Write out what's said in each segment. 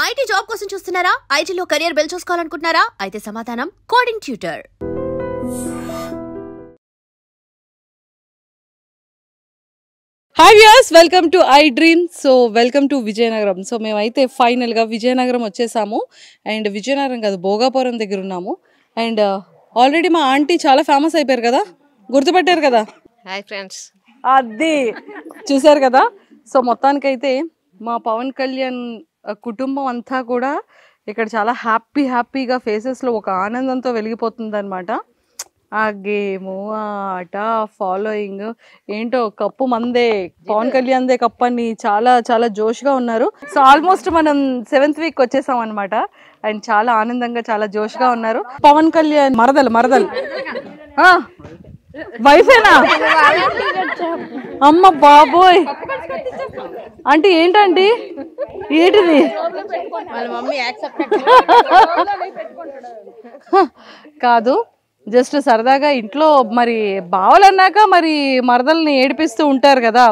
IT job కోసం చూస్తున్నారా? ఐటీలో కెరియర్ బిల్డ్ చేసుకోవాలనుకుంటున్నారా? అయితే సమాధానం coding tutor. Hi viewers, welcome to I dream. So welcome to Vizianagaram. So మేమైతే ఫైనల్గా విజయనగరం వచ్చేసాము. అండ్ విజయనగరం కాదు, భోగాపురం దగ్గర ఉన్నాము. అండ్ ఆల్రెడీ మా ఆంటీ చాలా ఫేమస్ అయిపోయారు కదా, గుర్తుపట్టారు కదా. హాయ్ ఫ్రెండ్స్, అది చూసారు కదా. సో మొత్తానికైతే మా పవన్ కళ్యాణ్ కుటుంబం అంతా కూడా ఇక్కడ చాలా హ్యాపీగా ఫేసెస్లో ఒక ఆనందంతో వెలిగిపోతుంది అనమాట. ఆ గేము, ఆ ఆట, ఫాలోయింగ్ ఏంటో కప్పు మందే, పవన్ కళ్యాణ్దే కప్పు అని చాలా జోష్గా ఉన్నారు. సో ఆల్మోస్ట్ మనం 7th వీక్ వచ్చేసాం అనమాట. అండ్ చాలా ఆనందంగా చాలా జోష్గా ఉన్నారు. పవన్ కళ్యాణ్ మరదలు వైఫేనా? అమ్మ బాబోయ్, అంటే ఏంటండి ఏంటిది? కాదు, జస్ట్ సరదాగా ఇంట్లో మరి బావలన్నాక మరి మరదల్ని ఏడిపిస్తూ ఉంటారు కదా,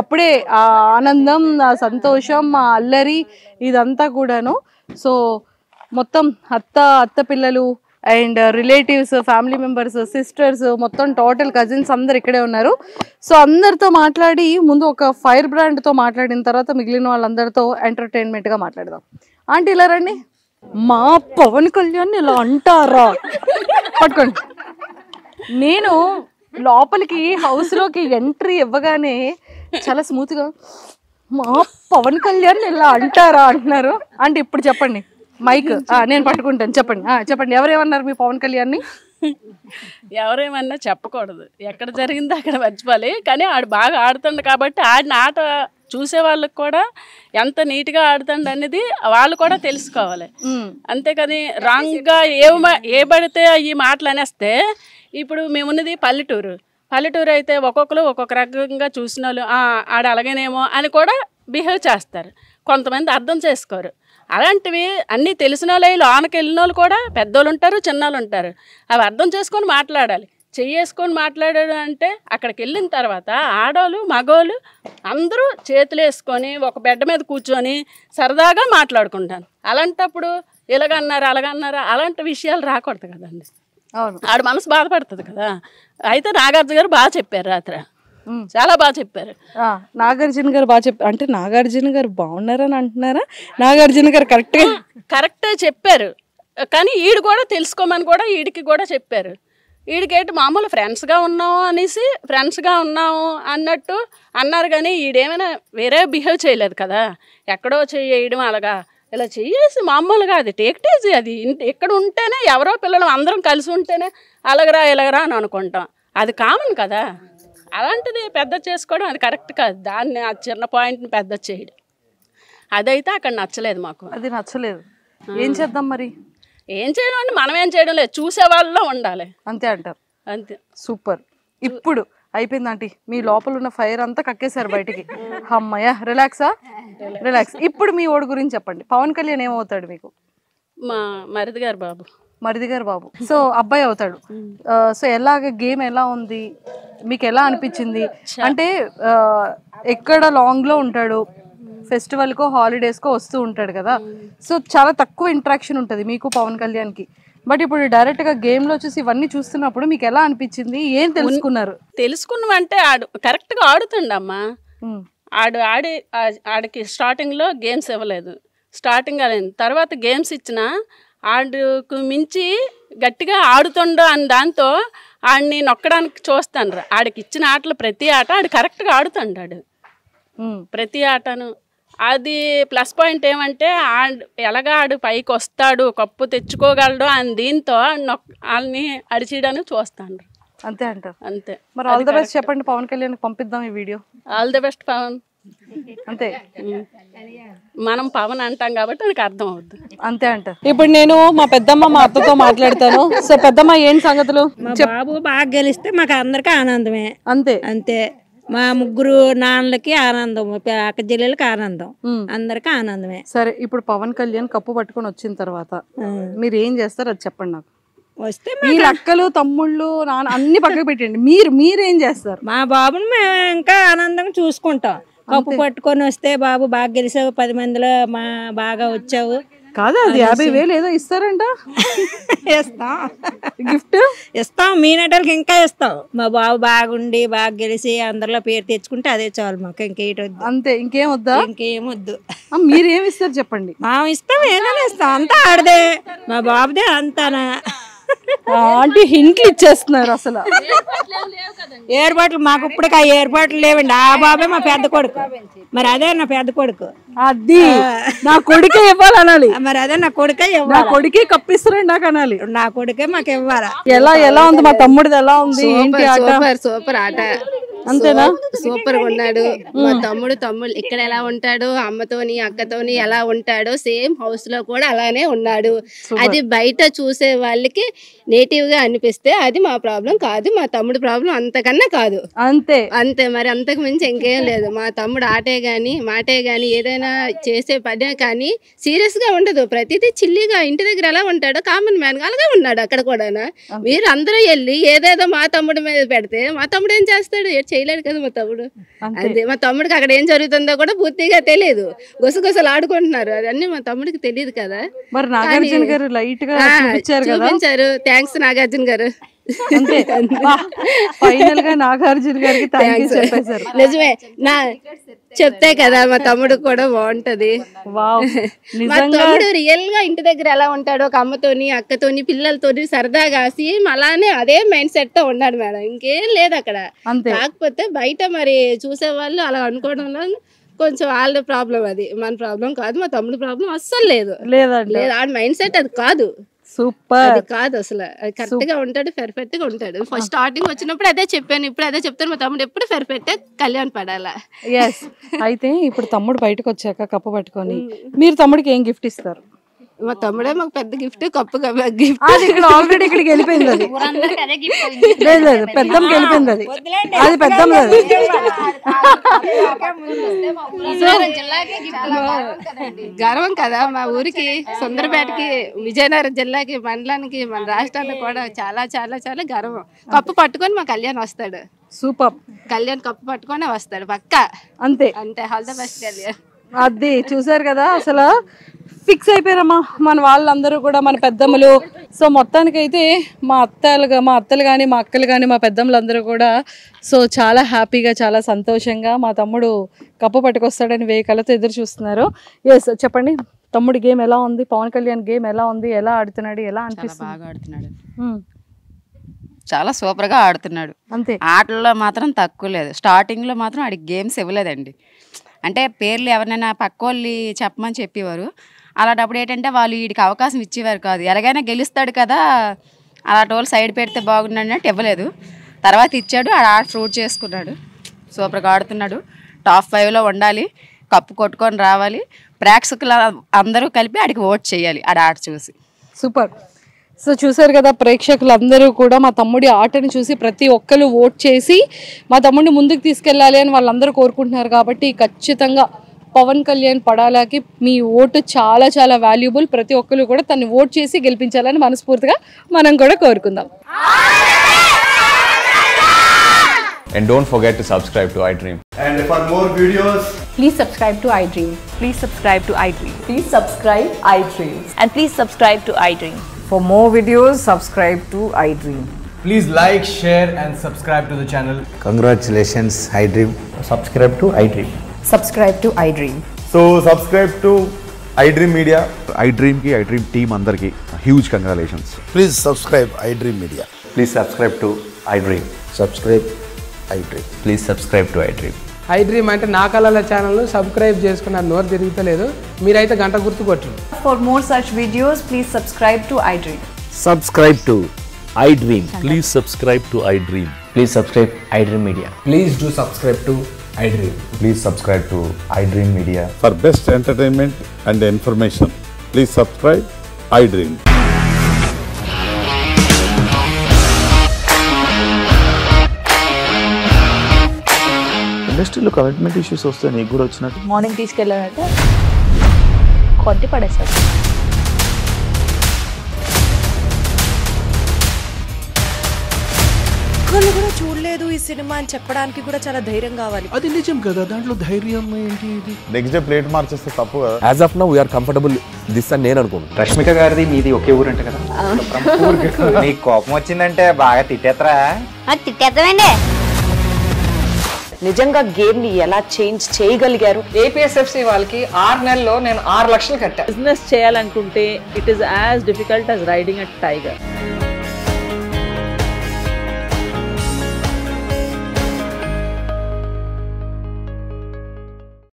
అప్పుడే ఆ ఆనందం, ఆ సంతోషం, ఆ అల్లరి ఇదంతా కూడాను. సో మొత్తం అత్త పిల్లలు and relatives, family members, sisters, మొత్తం టోటల్ కజిన్స్ అందరు ఇక్కడే ఉన్నారు. సో అందరితో మాట్లాడి ముందు ఒక ఫైర్ బ్రాండ్తో మాట్లాడిన తర్వాత మిగిలిన వాళ్ళందరితో ఎంటర్టైన్మెంట్గా మాట్లాడదాం. ఆంటీ ఇలా రండి. మా పవన్ కళ్యాణ్ ఇలా అంటారా? పట్టుకోండి. నేను లోపలికి హౌస్లోకి ఎంట్రీ ఇవ్వగానే చాలా స్మూత్గా మా పవన్ కళ్యాణ్ ఇలా అంటారా అంటున్నారు. అంటే ఇప్పుడు చెప్పండి, మైక్ నేను పట్టుకుంటాను, చెప్పండి ఎవరేమన్నారు మీ పవన్ కళ్యాణ్ని? ఎవరేమన్నా చెప్పకూడదు, ఎక్కడ జరిగిందో అక్కడ మర్చిపోవాలి. కానీ ఆడు బాగా ఆడుతుండు కాబట్టి ఆడిన ఆట చూసే వాళ్ళకి కూడా ఎంత నీట్గా ఆడుతుండ అనేది వాళ్ళు కూడా తెలుసుకోవాలి. అంతేకాని రాంగ్గా ఏ పడితే ఈ మాటలు అనేస్తే, ఇప్పుడు మేమున్నది పల్లెటూరు అయితే ఒక్కొక్కరు ఒక్కొక్క రకంగా చూసిన వాళ్ళు ఆడ అలాగేనేమో అని కూడా బిహేవ్ చేస్తారు. కొంతమంది అర్థం చేసుకోరు. అలాంటివి అన్నీ తెలిసిన వాళ్ళు లోనకి వెళ్ళిన వాళ్ళు కూడా పెద్దోళ్ళు ఉంటారు, చిన్నోళ్ళు ఉంటారు. అవి అర్థం చేసుకొని మాట్లాడాలి. చెయ్యేసుకొని మాట్లాడాడు అంటే అక్కడికి వెళ్ళిన తర్వాత ఆడవాళ్ళు మగవాళ్ళు అందరూ చేతులు వేసుకొని ఒక బెడ్ మీద కూర్చొని సరదాగా మాట్లాడుకుంటాను. అలాంటప్పుడు ఇలాగన్నారు అలాగన్నారు అలాంటి విషయాలు రాకూడదు కదండి. అవును, ఆడ మనసు బాధపడుతుంది కదా. అయితే నాగార్జున గారు బాగా చెప్పారు, రాత్రి చాలా బాగా చెప్పారు. నాగార్జున గారు బాగా చెప్పారు. అంటే నాగార్జున గారు బాగున్నారని అంటున్నారా? నాగార్జున గారు కరెక్టే చెప్పారు. కానీ ఈడు కూడా తెలుసుకోమని కూడా ఈడికి కూడా చెప్పారు. ఈడికేంటి మామూలు ఫ్రెండ్స్గా ఉన్నాము అన్నట్టు అన్నారు. కానీ ఈడేమైనా వేరే బిహేవ్ చేయలేదు కదా. ఎక్కడో చేయడం అలాగా ఇలా చెయ్యేసి మామూలుగా అది టేక్టేజీ, అది ఇక్కడ ఉంటేనే ఎవరో పిల్లలు అందరం కలిసి ఉంటేనే ఇలాగరా అని అనుకుంటాం. అది కామన్ కదా. అలాంటిది పెద్ద చేసుకోవడం అది కరెక్ట్ కాదు. దాన్ని ఆ చిన్న పాయింట్ని పెద్ద చేయడం అదైతే అక్కడ నచ్చలేదు మాకు. అది నచ్చలేదు. ఏం చేద్దాం మరి? ఏం చేయడం అంటే మనం ఏం చేయడం లేదు, చూసే వాళ్ళలో ఉండాలి అంతే అంటారు. అంతే. సూపర్. ఇప్పుడు అయిపోయింది ఆంటీ, మీ లోపల ఉన్న ఫైర్ అంతా కక్కేశారు బయటికి. అమ్మయ్య, రిలాక్స్. ఇప్పుడు మీ ఓడి గురించి చెప్పండి. పవన్ కళ్యాణ్ ఏమవుతాడు మీకు? మా మరిది గారు బాబు. సో అబ్బాయి అవుతాడు. సో ఎలాగ గేమ్ ఎలా ఉంది మీకు, ఎలా అనిపించింది? అంటే ఎక్కడ లాంగ్లో ఉంటాడు, ఫెస్టివల్కో హాలిడేస్కో వస్తూ ఉంటాడు కదా. సో చాలా తక్కువ ఇంటరాక్షన్ ఉంటుంది మీకు పవన్ కళ్యాణ్కి. బట్ ఇప్పుడు డైరెక్ట్గా గేమ్లో వచ్చేసి ఇవన్నీ చూస్తున్నప్పుడు మీకు ఎలా అనిపించింది? ఏం తెలుసుకున్నామంటే ఆడు కరెక్ట్గా ఆడుతుండమ్మా. ఆడికి స్టార్టింగ్లో గేమ్స్ ఇవ్వలేదు, స్టార్టింగ్ అయింది. తర్వాత గేమ్స్ ఇచ్చినా ఆడుకు మించి గట్టిగా ఆడుతుండో అని దాంతో ఆడిని నొక్కడానికి చూస్తాను. ఆడికి ఇచ్చిన ఆటలు ప్రతి ఆట ఆడు కరెక్ట్గా ఆడుతుండాడు, ప్రతి ఆటను. అది ప్లస్ పాయింట్ ఏమంటే ఆడు పైకి వస్తాడు, కప్పు తెచ్చుకోగలడు అని దీంతో వాళ్ళని అడిచేయడానికి చూస్తాను. అంతే అంటారు. అంతే. మరి ఆల్ ది బెస్ట్ చెప్పండి, పవన్ కళ్యాణ్ పంపిద్దాం ఈ video. All the best Pawan. అంతే, మనం పవన్ అంటాం కాబట్టి నాకు అర్థం అవుతుంది. అంతే అంటారు. ఇప్పుడు నేను మా పెద్దమ్మ మా అత్తతో మాట్లాడతాను. సో పెద్దమ్మ, ఏం సంగతులు? బాబు బాగా గెలిస్తే మాకు అందరికి ఆనందమే. అంతే. మా ముగ్గురు నాన్నలకి ఆనందం, అక్క చెల్లెలకి ఆనందం, అందరికి ఆనందమే. సరే, ఇప్పుడు పవన్ కళ్యాణ్ కప్పు పట్టుకొని వచ్చిన తర్వాత మీరు ఏం చేస్తారు అది చెప్పండి నాకు. వస్తే మీ అక్కలు తమ్ముళ్ళు నాన్న అన్ని పక్కకు పెట్టండి, మీరేం చేస్తారు? మా బాబుని మేము ఇంకా ఆనందంగా చూసుకుంటాం. కప్పు పట్టుకొని వస్తే బాబు బాగా గెలిచావు 10 మందిలో బాగా వచ్చావు కాదు అది 50,000 ఏదో ఇస్తారంట. ఇస్తాం గిఫ్ట్ ఇస్తాం, మీనటోళ్ళకి ఇంకా ఇస్తాం. మా బాబు బాగుండి బాగా గెలిచి అందరిలో పేరు తెచ్చుకుంటే అదే చాలు మాకు, ఇంకేటొద్దు. అంతే, ఇంకేం వద్దా? ఇంకేం వద్దు. మీరేమి ఇస్తారు చెప్పండి? మా ఇష్టం ఏదైనా ఇస్తాం, అంతా ఆడదే మా బాబుదే అంతానా. అంటే హింట్లు ఇచ్చేస్తున్నారు అసలు. ఏర్పాట్లు మాకు ఇప్పటికి ఆ ఏర్పాట్లు లేవండి. ఆ బాబే మా పెద్ద కొడుకు, మరి అదే నా పెద్ద కొడుకు. అది నా కొడుకే ఇవ్వాలనాలి, మరి అదే నా కొడుకే నా ఇవ్వాలి. కొడుకే కప్పిస్తారండి నాకు అనాలి. నా కొడుకే మాకు ఇవ్వాలా. ఎలా ఉంది మా తమ్ముడిది? ఎలా ఉంది? ఏంటి ఆట? సూపర్ ఆట. అంతేనా? సూపర్ గా ఉన్నాడు మా తమ్ముడు. ఇక్కడ ఎలా ఉంటాడు, అమ్మతోని అక్కతోని ఎలా ఉంటాడో సేమ్ హౌస్ లో కూడా అలానే ఉన్నాడు. అది బయట చూసే వాళ్ళకి నేటివ్ గా అనిపిస్తే అది మా ప్రాబ్లం కాదు, మా తమ్ముడు ప్రాబ్లం అంతకన్నా కాదు. అంతే మరి, అంతకు మించి ఇంకేం లేదు. మా తమ్ముడు ఆటే గాని మాటే గాని ఏదైనా చేసే పనే కానీ సీరియస్ గా ఉండదు. ప్రతిదీ చిల్లిగా ఇంటి దగ్గర ఎలా ఉంటాడో కామన్ మ్యాన్ గా అలాగే ఉన్నాడు అక్కడ కూడా. మీరు అందరూ వెళ్ళి ఏదేదో మా తమ్ముడి మీద పెడితే మా తమ్ముడు ఏం చేస్తాడు? చేయలేడు కదా మా తమ్ముడు. అంతే, మా తమ్ముడికి అక్కడ ఏం జరుగుతుందో కూడా పూర్తిగా తెలియదు. గుసగుసలు ఆడుకుంటున్నారు, అవన్నీ మా తమ్ముడికి తెలియదు కదా. మరి నాగార్జున గారు లైట్ గా చూపించారు. థ్యాంక్స్ నాగార్జున గారు. ఫైనల్ గా నాగార్జున గారికి థాంక్స్ చెప్పేశారు. నిజమే, చెప్తే కదా మా తమ్ముడు కూడా బాగుంటది. మా తమ్ముడు రియల్ గా ఇంటి దగ్గర ఎలా ఉంటాడో, ఒక అమ్మతోని అక్కతోని పిల్లలతోని సరదాగా సేమ్ అలానే అదే మైండ్ సెట్ తో ఉన్నాడు మేడం. ఇంకేం లేదు అక్కడ. కాకపోతే బయట మరి చూసే వాళ్ళు అలా అనుకోవడంలో కొంచెం వాళ్ళ ప్రాబ్లం, అది మన ప్రాబ్లం కాదు. మా తమ్ముడు ప్రాబ్లం అస్సలు లేదు. ఆ మైండ్ సెట్ అది కాదు. సూపర్, అది కాదు అసలు. కరెక్ట్ గా ఉంటాడు, పర్ఫెక్ట్ గా ఉంటాడు. ఫస్ట్ స్టార్టింగ్ వచ్చినప్పుడు అదే చెప్పాను, ఇప్పుడు అదే చెప్తాను. మా తమ్ముడు ఎప్పుడు పర్ఫెక్ట్ కళ్యాణ్ పడాలా. అయితే ఇప్పుడు తమ్ముడు బయటకు వచ్చాక కప్పు పట్టుకొని మీరు తమ్ముడికి ఏం గిఫ్ట్ ఇస్తారు? మా తమ్ముడే మాకు పెద్ద గిఫ్ట్, కప్పు గిఫ్ట్. ఇక్కడ ఆల్రెడీ ఇక్కడికి వెళ్ళిపోయింది అది. లేదు పెద్దమ్కి వెళ్ళిపోయింది అది. అది పెద్దమ్మ. గర్వం కదా మా ఊరికి, సుందరపేటకి, విజయనగరం జిల్లాకి, మండలానికి, మన రాష్ట్రానికి కూడా చాలా చాలా చాలా గర్వం. కప్పు పట్టుకొని మా కళ్యాణ్ వస్తాడు. సూపర్. కళ్యాణ్ కప్పు పట్టుకొని వస్తాడు పక్కా. అంతే. All the best Kalyan. అది చూసారు కదా, అసలు ఫిక్స్ అయిపోయారమ్మా మన వాళ్ళందరూ కూడా, మన పెద్దమ్మలు. సో మొత్తానికైతే మా అత్తలు కానీ మా అక్కలు కానీ మా పెద్దమ్మలందరూ కూడా సో చాలా హ్యాపీగా చాలా సంతోషంగా మా తమ్ముడు కప్పు పట్టుకొస్తాడని వేయకలతో ఎదురు చూస్తున్నారు. ఎస్, చెప్పండి తమ్ముడి గేమ్ ఎలా ఉంది? పవన్ కళ్యాణ్ గేమ్ ఎలా ఉంది? ఎలా ఆడుతున్నాడు? ఎలా అనిపిస్తుంది? బాగా ఆడుతున్నాడు, చాలా సూపర్ గా ఆడుతున్నాడు. అంతే, ఆటల్లో మాత్రం తక్కువ లేదు. స్టార్టింగ్ లో మాత్రం ఆడికి గేమ్స్ ఇవ్వలేదండి. అంటే పేర్లు ఎవరైనా పక్క వాళ్ళు చెప్పమని చెప్పేవారు. అలాంటప్పుడు ఏంటంటే వాళ్ళు వీడికి అవకాశం ఇచ్చేవారు కాదు. ఎలాగైనా గెలుస్తాడు కదా, అలాంటి వాళ్ళు సైడ్ పెడితే బాగుండన్నట్టు ఇవ్వలేదు. తర్వాత ఇచ్చాడు, ఆడ ఫ్రూట్ చేసుకున్నాడు. సూపర్గా ఆడుతున్నాడు. టాప్ 5లో ఉండాలి, కప్పు కొట్టుకొని రావాలి. ప్రేక్షకులు అందరూ కలిపి ఆడికి ఓట్ చేయాలి ఆట చూసి. సూపర్. సో చూసారు కదా ప్రేక్షకులందరూ కూడా మా తమ్ముడి ఆటను చూసి ప్రతి ఒక్కరు ఓట్ చేసి మా తమ్ముడిని ముందుకు తీసుకెళ్ళాలి అని వాళ్ళందరూ కోరుకుంటున్నారు. కాబట్టి ఖచ్చితంగా పవన్ కళ్యాణ్ పడాలాకి మీ ఓటు చాలా చాలా వాల్యుబుల్. ప్రతి ఒక్కరు కూడా తను ఓట్ చేసి గెలిపించాలని మనస్ఫూర్తిగా మనం కూడా కోరుకుందాం. And don't forget to subscribe to iDream. And for more videos, please subscribe to iDream. Please subscribe to iDream. Please subscribe iDream. And please subscribe to iDream. For more videos, subscribe to iDream. please like, share and subscribe to the channel. Congratulations, iDream. Subscribe to iDream. Subscribe to iDream. So subscribe to iDream Media. iDream ki iDream team andarki huge congratulations. Please subscribe iDream Media. Please subscribe to iDream. Subscribe iDream. Please subscribe to iDream. iDream అంటే నా కళల channel subscribe చేసుకున్న నోరు తిరుగుతలేదు, మీరైతే గంట గుర్తు కొట్టండి. For more such videos, please subscribe to iDream. Subscribe to iDream. Please subscribe to iDream. Please subscribe iDream Media. Please do subscribe to iDream. Please subscribe to iDream Media. For best entertainment and information, please subscribe iDream. ఇండస్ట్రీలో commitment issues వస్తే నీకు కూడా వచ్చినట్టు morning తీసుకెళ్ళాడంటే కొట్టి పడేస్తాడు. ఒక్కళ్ళు కూడా చూడలేదు ఈ సినిమా అని చెప్పడానికి కూడా చాలా ధైర్యం కావాలి. అది నిజం కదా, దాంట్లో ధైర్యం ఏంటి? ఇది నెక్స్ట్ డే ప్లేట్ మార్చేస్తే తప్పు కదా. As of now we are comfortable this అని నేను అనుకుంటున్నాను. రష్మిక గారిది మీది ఒకే ఊరు అంటే కదా. మీకు కోపం వచ్చిందంటే బాగా తిట్టేత్తరా? తిట్టేద్దామండి. నిజంగా గేమ్ ని ఎలా చేంజ్ చేయగలిగారు? ఏపీఎస్ఎఫ్సి వాళ్ళకి 6 నెలల్లో నేను 6 లక్షలు కట్టాను. బిజినెస్ చేయాలనుకుంటే it is as difficult as riding a tiger.